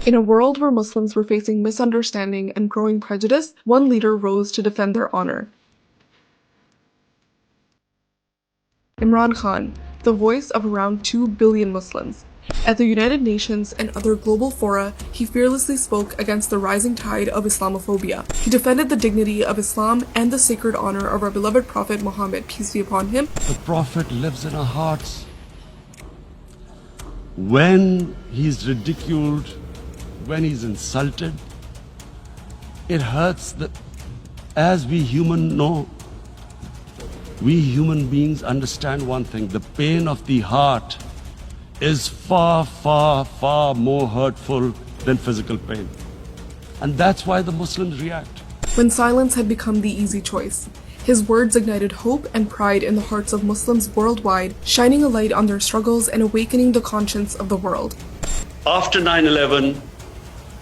In a world where Muslims were facing misunderstanding and growing prejudice, one leader rose to defend their honor. Imran Khan, the voice of around 2 billion Muslims. At the United Nations and other global fora, he fearlessly spoke against the rising tide of Islamophobia. He defended the dignity of Islam and the sacred honor of our beloved Prophet Muhammad, peace be upon him. The Prophet lives in our hearts. When he's ridiculed, when he's insulted, it hurts. As we human know, we human beings understand one thing: the pain of the heart is far, far, far more hurtful than physical pain. And that's why the Muslims react. When silence had become the easy choice, his words ignited hope and pride in the hearts of Muslims worldwide, shining a light on their struggles and awakening the conscience of the world. After 9/11,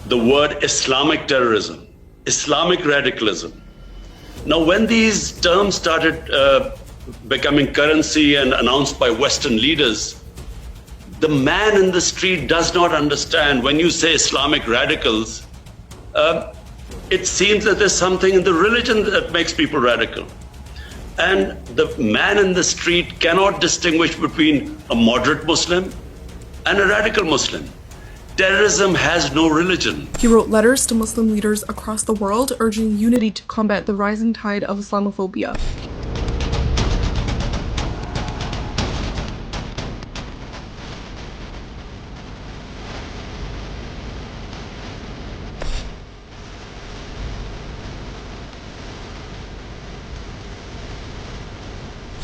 the word Islamic terrorism, Islamic radicalism. Now, when these terms started becoming currency and announced by Western leaders, the man in the street does not understand. When you say Islamic radicals, it seems that there's something in the religion that makes people radical. And the man in the street cannot distinguish between a moderate Muslim and a radical Muslim. Terrorism has no religion. He wrote letters to Muslim leaders across the world urging unity to combat the rising tide of Islamophobia.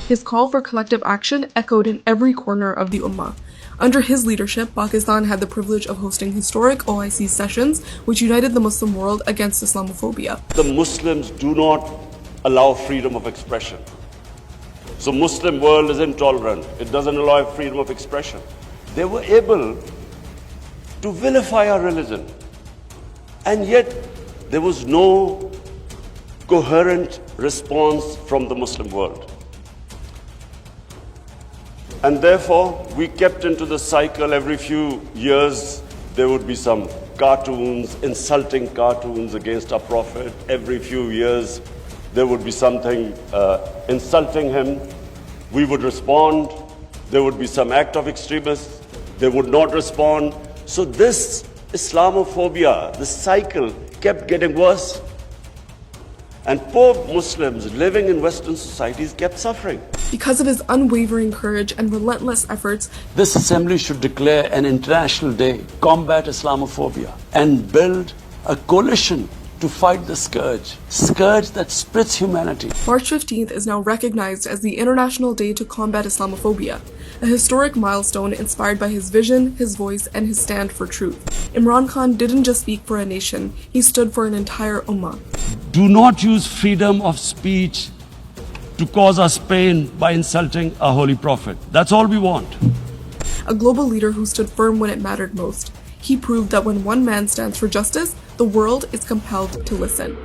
His call for collective action echoed in every corner of the Ummah. Under his leadership, Pakistan had the privilege of hosting historic OIC sessions, which united the Muslim world against Islamophobia. The Muslims do not allow freedom of expression. So Muslim world is intolerant. It doesn't allow freedom of expression. They were able to vilify our religion. And yet there was no coherent response from the Muslim world. And therefore, we kept into the cycle. Every few years, there would be some cartoons, insulting cartoons against our Prophet. Every few years, there would be something insulting him. We would respond. There would be some act of extremists. They would not respond. So this Islamophobia, this cycle kept getting worse. And poor Muslims living in Western societies kept suffering. Because of his unwavering courage and relentless efforts, This assembly should declare an international day, combat Islamophobia, and build a coalition to fight the scourge that splits humanity. March 15th is now recognized as the International Day to Combat Islamophobia, a historic milestone inspired by his vision, his voice, and his stand for truth. Imran Khan didn't just speak for a nation, he stood for an entire ummah. Do not use freedom of speech to cause us pain by insulting our holy prophet. That's all we want. A global leader who stood firm when it mattered most. He proved that when one man stands for justice, the world is compelled to listen.